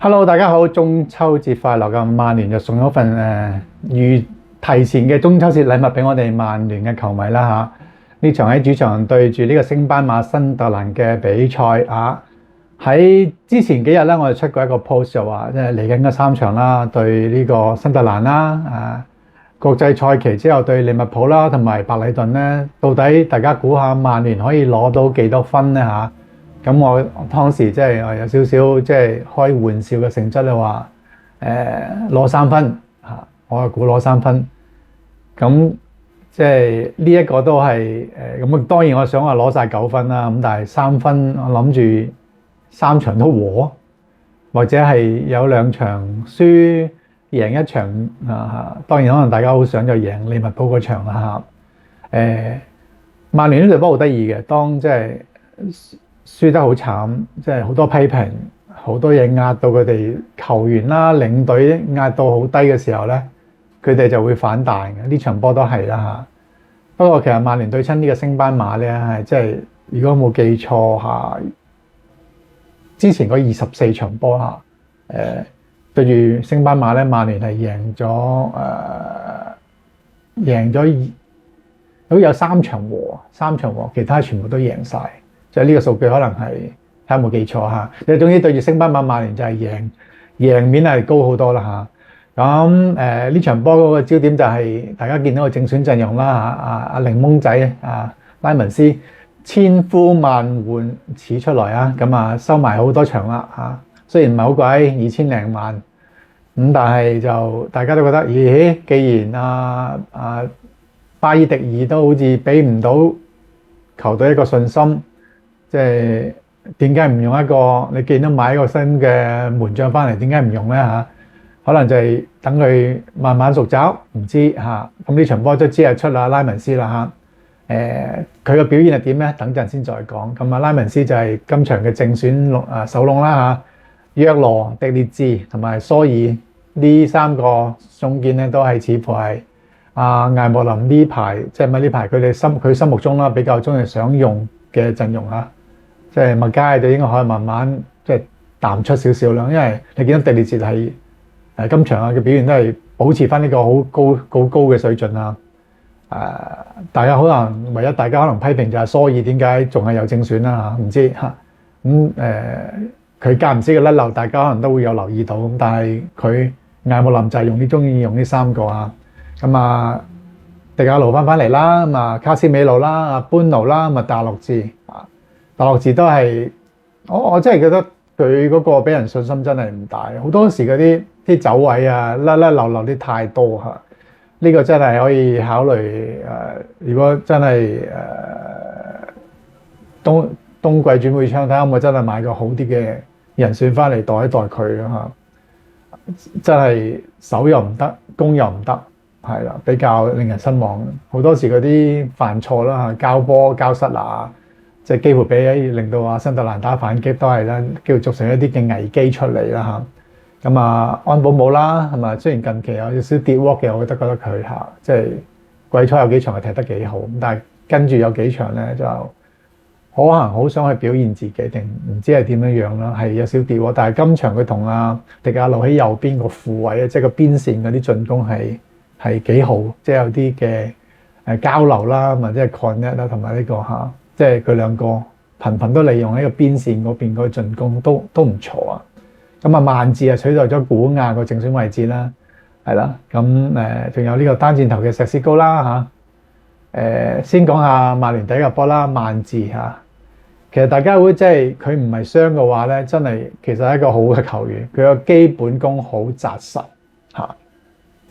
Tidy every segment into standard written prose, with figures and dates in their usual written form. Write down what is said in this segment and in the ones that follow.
Hello，大家好，中秋節快樂！咁曼聯就送咗份預提前嘅中秋節禮物俾我哋曼聯嘅球迷啦嚇。呢場喺主場對住呢個升班馬新特蘭嘅比賽啊，喺之前幾日咧，我哋出過一個 post 就話，即係嚟緊嘅3場啦，對呢個新特蘭啦，國際賽期之後對利物浦啦，同埋白禮頓咧，到底大家估下曼聯可以攞到幾多分咧嚇？咁我當時即係有少少即係開玩笑嘅性質咧，話攞3分嚇，我估攞3分。咁即係呢一個都係咁當然我想話攞晒9分啦。咁但係3分，我諗住3場都和，或者係有2場輸贏1場啊。當然可能大家好想就贏利物浦嗰場啦嚇。曼聯呢隊波好得意嘅，當即係輸得好慘，即係好多批評，好多嘢壓到佢哋球員啦、領隊壓到好低嘅時候咧，佢哋就會反彈嘅。呢場波都係啦嚇。不過其實曼聯對親呢個升班馬咧，係即係如果冇記錯嚇，之前嗰24場波嚇，對住升班馬咧，曼聯係贏咗好有3場和，其他全部都贏晒。即係呢個數據可能係睇下冇記錯嚇，你總之對住升班馬曼聯就係贏面係高好多啦嚇。咁呢場波嗰個焦點就係大家見到個正選陣容啦嚇，阿檸檬仔拉文斯千呼萬喚始出來啊，咁收埋好多場啦嚇，雖然唔係好貴2000零萬，咁但係就大家都覺得咦，既然巴爾迪爾都好似俾唔到球隊一個信心。即係點解唔用一個？你見到買一個新嘅門將翻嚟，點解唔用咧嚇？可能就係等佢慢慢熟習，唔知嚇。咁呢場波都知係出啦拉文斯啦嚇。佢嘅表現係點咧？等陣先再講。咁拉文斯就係今場嘅正選首龍啦嚇。約羅、迪列治同埋蘇爾呢3個中堅咧，都係似乎係艾莫林呢排，即係咪呢排佢心目中啦比較中意想用嘅陣容嚇。即係麥佳就應該可以慢慢即係淡出少少啦，因為你見到迪列治係今場嘅表現都係保持翻呢個好高嘅水準啦。大家可能唯一大家可能批評就係蘇爾點解仲係有正選啦嚇，唔知嚇。佢間唔時嘅甩漏，大家可能都會有留意到。咁但係佢艾莫林就係中意用呢3個嚇。咁迪亞盧翻嚟啦，咁卡斯美路啦，班奴啦，咁大洛治大洛治都係我真係覺得佢嗰個俾人信心真係唔大，好多時嗰啲走位甩漏啲太多嚇。呢個真係可以考慮如果真係冬季轉會窗睇下，我真係買個好啲嘅人選翻嚟代一代佢嚇。真係手又唔得，攻又唔得，係啦，比較令人失望。好多時嗰啲犯錯啦嚇，交波交失即係幾乎令到新特蘭打反擊都係啦，叫做造成一啲嘅危機出嚟啦嚇。咁安保冇啦，係咪？雖然近期有少少跌窩嘅，我覺得佢即係季初有幾場係踢得幾好，但係跟住有幾場咧就可能好想去表現自己，定唔知係點樣啦，係有少跌窩。但係今場佢同迪亞路喺右邊個副位，即係個邊線嗰啲進攻係幾好，即係有啲嘅交流啦，或者係 connect 啦，同埋呢個即係佢兩個頻頻都利用喺個邊線嗰邊嗰個進攻都唔錯啊！咁曼治取代咗古亞個正選位置啦，係啦。咁仲有呢個單箭頭嘅石斯高啦嚇。先講下曼聯第一個波啦，曼治嚇。其實大家會即係佢唔係傷嘅話咧，真係其實係一個好嘅球員，佢個基本功好紮實嚇。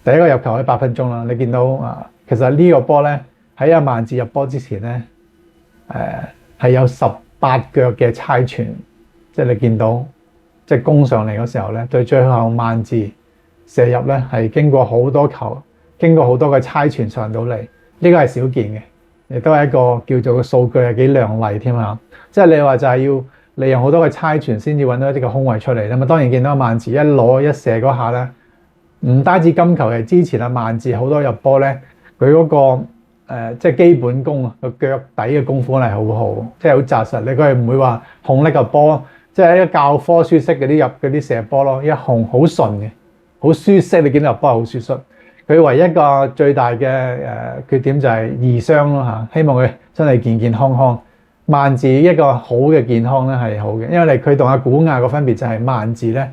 第一個入球喺8分鐘啦，你見到其實呢個波咧喺曼治入波之前咧。係有18腳嘅猜傳，即係你見到，即係攻上嚟嗰時候咧，對最後曼治射入咧係經過好多球，經過好多嘅猜傳上到嚟，呢個係少見嘅，亦都係一個叫做個數據係幾亮麗添啊！即係你話就係要利用好多嘅猜傳先至揾到一啲嘅空位出嚟啦。咁當然見到曼治一攞一射嗰下咧，唔單止今球，係之前曼治好多入波咧，佢嗰個。即係基本功個腳底嘅功夫係好好，即係好紮實。佢係唔會話控呢個波即係一個教科書式嗰啲射波咯，一控好順嘅，好舒適。你見到入波係好舒適。佢唯一一個最大嘅缺點就係異傷咯嚇。希望佢真係健健康康。萬字一個好嘅健康咧係好嘅，因為佢同阿古亞個分別就係萬字咧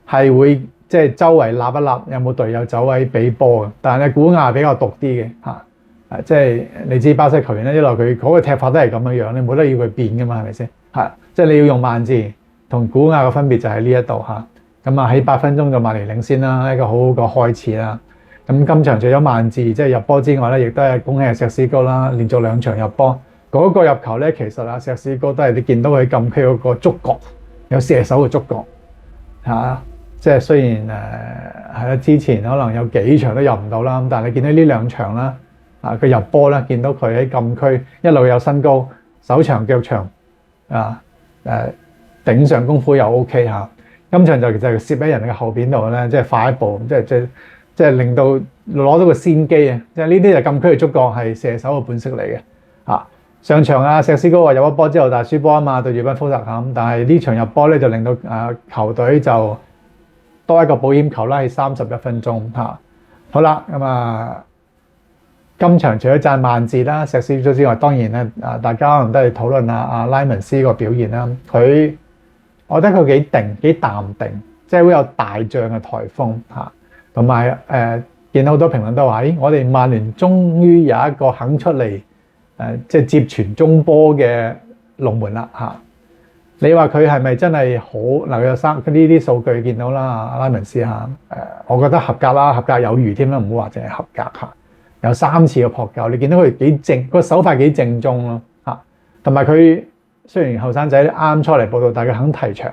係會即係周圍立一立，有冇隊友走位俾波嘅。但係古亞比較獨啲嘅嚇。即係你知巴西球員咧，一來佢嗰個踢法都係咁樣樣，你冇得要佢變噶嘛，係咪先？即係你要用萬字，同古亞嘅分別就喺呢一度嚇。咁喺8分鐘就曼聯領先啦，一個好好嘅開始啦。咁今場除咗萬字即係入波之外咧，亦都係恭喜阿石斯高啦，連續2場入波。嗰個入球咧，其實阿石斯高都係你見到佢禁區嗰個觸角，有射手嘅觸角嚇。即係雖然係啦，之前可能有幾場都入唔到啦，咁但係你見到呢2場啦。佢入波咧，見到佢喺禁區一路有身高，手長腳長頂上功夫又 OK 嚇。今場就其實攝喺人嘅後邊度咧，即係快一步，即係令到攞到個先機啊！即係呢啲就禁區嘅觸覺係射手嘅本色嚟嘅嚇。上場石斯高話入咗波之後，但係輸波啊嘛，對住賓福特咁。但係呢場入波咧就令到球隊就多一個保險球啦，喺31分鐘嚇。好啦，咁今場除咗讚萬字啦、石斯高之外，當然咧大家可能都係討論下阿拉文斯個表現啦。我覺得佢幾定、幾淡定，即係會有大將嘅颱風嚇。同埋見到好多評論都話：我哋曼聯終於有一個肯出嚟即係接傳中波嘅龍門啦嚇。你話佢係咪真係好嗱？有呢啲數據見到啦，阿拉文斯嚇我覺得合格啦，合格有餘添啦，唔好話淨係合格嚇。有3次嘅撲救，你見到佢幾正，個手法幾正宗咯嚇。同埋佢雖然後生仔啱出嚟報道，但係佢肯提場，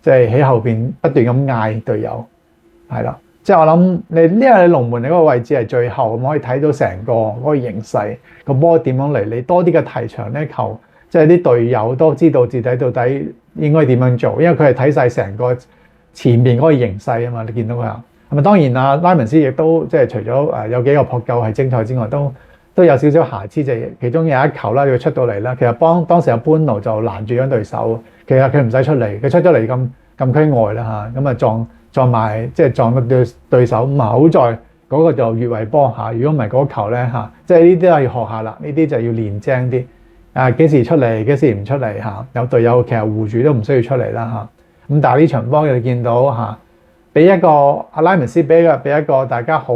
即係喺後邊不斷咁嗌隊友，係啦。即係我諗你因為你龍門你嗰個位置係最後，咁可以睇到成個嗰個形勢，個波點樣嚟，你多啲嘅提場咧球，即係啲隊友都知道自己到底應該點樣做，因為佢係睇晒成個前面嗰個形勢啊嘛。你見到佢啊？係咪當然拉文斯亦都即係除咗有幾個撲救係精彩之外，都有少少瑕疵，就係其中有一球啦，佢出到嚟啦。其實當時阿班奴就攔住咗對手，其實佢唔使出嚟，佢出咗嚟禁區外啦嚇，咁撞埋即係撞到對手。咁好在嗰個就越位波嚇，如果唔係嗰球咧嚇，即係呢啲都係要學下啦，呢啲就要練精啲。幾時出嚟，幾時唔出嚟嚇？有隊友其實護住都唔需要出嚟啦嚇。咁但係呢場波你見到嚇。俾一個阿拉文斯俾一個大家好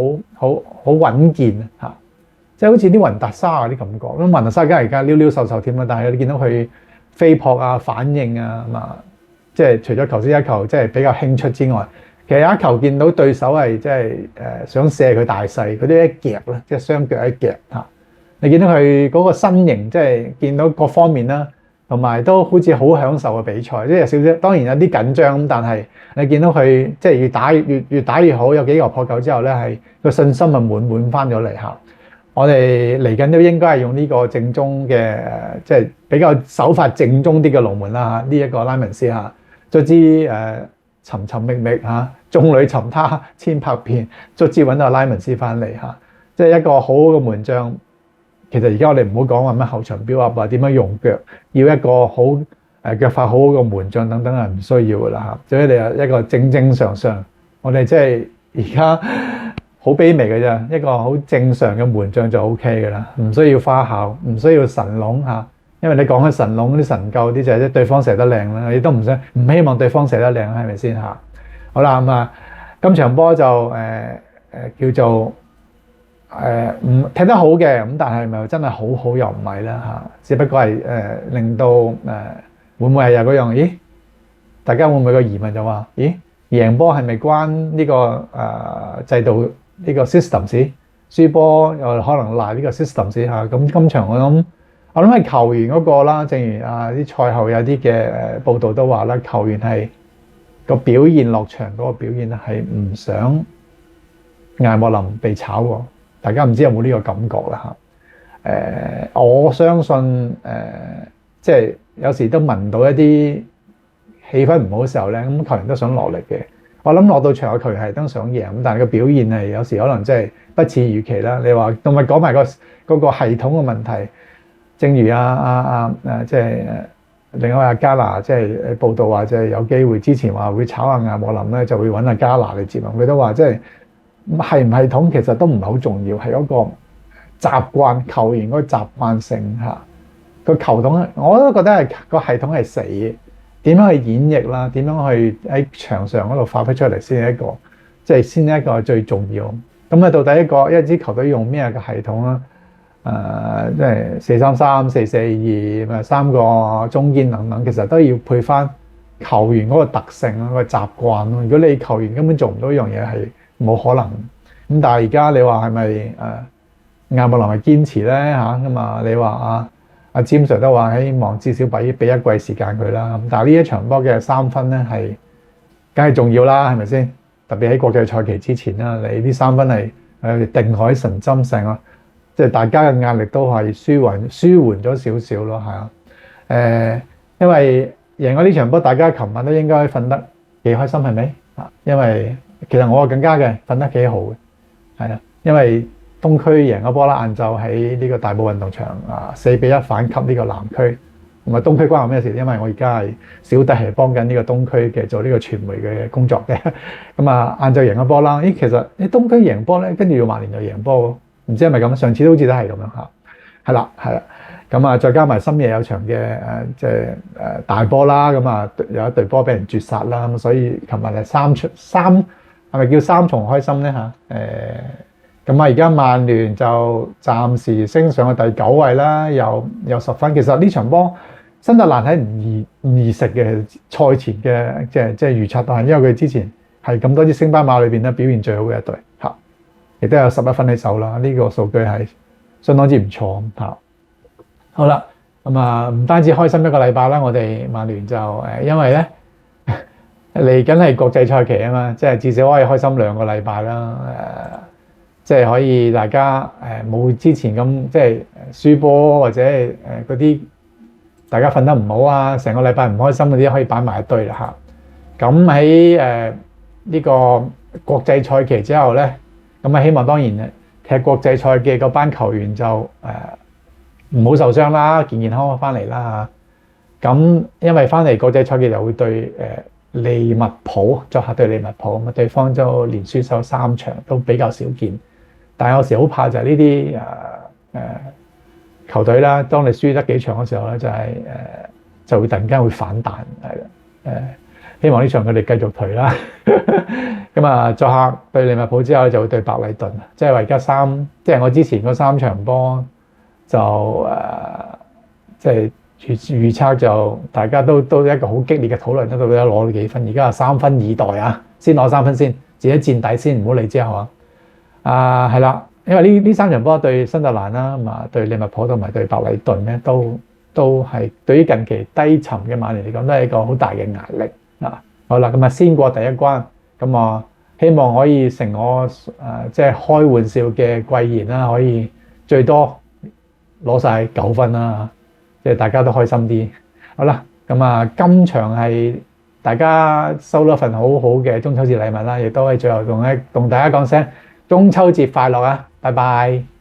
穩健嚇，即係好似啲雲達沙嗰啲感覺。咁雲達沙梗係而家溜溜瘦瘦添啦，但係你見到佢飛撲啊、反應啊咁啊，即係除咗頭先一球即係比較輕出之外，其實有一球見到對手係即係想射佢大細，嗰啲一夾啦，即係雙腳一夾嚇。你見到佢嗰個身形，即係見到各方面啦。同埋都好似好享受嘅比賽，即係有少少，當然有啲緊張咁，但係你見到佢即係越打越好，有幾個撲救之後咧，係個信心啊滿翻咗嚟嚇。我哋嚟緊都應該係用呢個正宗嘅，即係比較手法正宗啲嘅龍門啦嚇。呢一個拉文斯嚇，卒之尋尋覓覓嚇，眾裏尋他千百遍，卒之揾到拉文斯翻嚟嚇，即係一個好好嘅門將。其實而家我哋唔好講話咩後場標啊，或點樣用腳，要一個好腳法好好嘅門將等等係唔需要噶啦嚇。所以你係一個正常，我哋即係而家好卑微嘅啫，一個好正常嘅門將就 O K 嘅啦，唔需要花巧，唔需要神龍嚇。因為你講緊神龍啲神救啲就係即係對方射得靚啦，你都唔希望對方射得靚，係咪先嚇？好啦咁啊，今場波就叫做。踢得好嘅咁，但係咪真係好又唔係啦嚇，只不過係令到會唔會係有嗰樣？咦，大家會唔會有個疑問就話：咦，贏波係咪關呢個制度呢個 system 事？輸波又可能賴呢個 system 事嚇。咁今場我諗係球員嗰個啦，正如啲賽後有啲嘅報道都話啦，球員係個表現落場嗰個表現係唔想艾莫林被炒喎。大家唔知有冇呢個感覺啦嚇？我相信即係有時都聞到一啲氣氛唔好嘅時候咧，咁球員都想落力嘅。我諗落到場嘅球員係都想贏，咁但係個表現係有時可能即係不似預期啦。你話同埋講埋嗰個系統嘅問題，正如即係另外阿加拿即係報道話，即係有機會之前話會炒下亞莫林咧，就會揾阿加拿嚟接任。佢都話即係係唔系統其實都唔係好重要，係嗰個習慣球員嗰個習慣性嚇個球統，我都覺得係個系統係死嘅。點樣去演繹啦？點樣去喺場上嗰度發揮出嚟先係一個，即係先係一個最重要。咁啊，到底一支球隊用咩嘅系統啦？即係4-3-3、4-4-2，咪3個中堅等等，其實都要配翻球員嗰個特性咯，個習慣咯。如果你球員根本做唔到呢樣嘢，係冇可能。咁但係而家你話係咪亞莫林係堅持咧嚇？咁啊，你話阿詹 Sir 都話希望至少俾一季時間佢啦。咁但係呢一場波嘅3分咧係梗係重要啦，係咪先？特別喺國際賽期之前啦，你呢3分係定海神針成啊！即係大家嘅壓力都係舒緩咗少少咯，係啊。因為贏咗呢場波，大家琴晚都應該瞓得幾開心，係咪？因為其實我更加嘅瞓得幾好嘅，係啊。因為東區贏咗波啦，晏晝喺呢個大埔運動場4-1反擊呢個南區。咁啊，東區關我咩事？因為我而家係小弟係幫緊呢個東區嘅做呢個傳媒嘅工作嘅。咁啊，晏晝贏咗波啦。咦，其實東區贏波咧，跟住要曼聯就贏波喎。唔知係咪咁？上次都好似都係咁樣嚇。係啦，係啦。咁啊，再加埋深夜有場嘅即係大波啦。咁啊，有一隊波俾人絕殺啦。咁所以琴日係係咪叫三重開心咧嚇？咁啊，而家曼聯就暫時升上去第9位啦，有10分。其實呢場波新特蘭係唔易食嘅，賽前嘅即係預測都係，因為佢之前係咁多支升班馬裏邊咧表現最好嘅一隊嚇，亦都有11分喺手啦。呢個數據係相當之唔錯嚇。好啦，咁啊唔單止開心一個禮拜啦，我哋曼聯就因為咧嚟緊係國際賽期啊嘛，即係至少可以開心2個禮拜啦。即係可以大家冇之前咁即係輸波或者嗰啲大家瞓得唔好啊，成個禮拜唔開心嗰啲可以擺埋一堆啦嚇。咁喺呢個國際賽期之後咧，咁啊希望當然踢國際賽嘅嗰班球員就唔好受傷啦，健健康康翻嚟啦嚇。咁因為翻嚟國際賽期就會對利物浦作客對利物浦，咁啊對方就連輸手3場，都比較少見。但係有時好怕就係呢啲球隊啦，當你輸得幾場嘅時候咧，就會突然間會反彈，係啦。希望呢場佢哋繼續頹啦。咁啊，作客對利物浦之後就會對白禮頓，即係話而家即係我之前嗰3場波就即係預測就大家都一個好激烈嘅討論，到底攞咗幾分？而家係3分以待啊，先攞3分先，自己墊底先，唔好理之後啊。係啦，因為呢3場波對新特蘭啦，咁啊對利物浦同埋對白禮頓咧，都係對於近期低沉嘅曼聯嚟講，都係一個好大嘅壓力啊。好啦，咁啊先過第一關，咁啊希望可以成我即係開玩笑嘅貴言啦，可以最多攞晒9分啦，即係大家都開心啲。好啦，咁啊今場係大家收到一份好好嘅中秋節禮物啦，亦都係最後同大家講聲中秋節快樂啊！拜拜。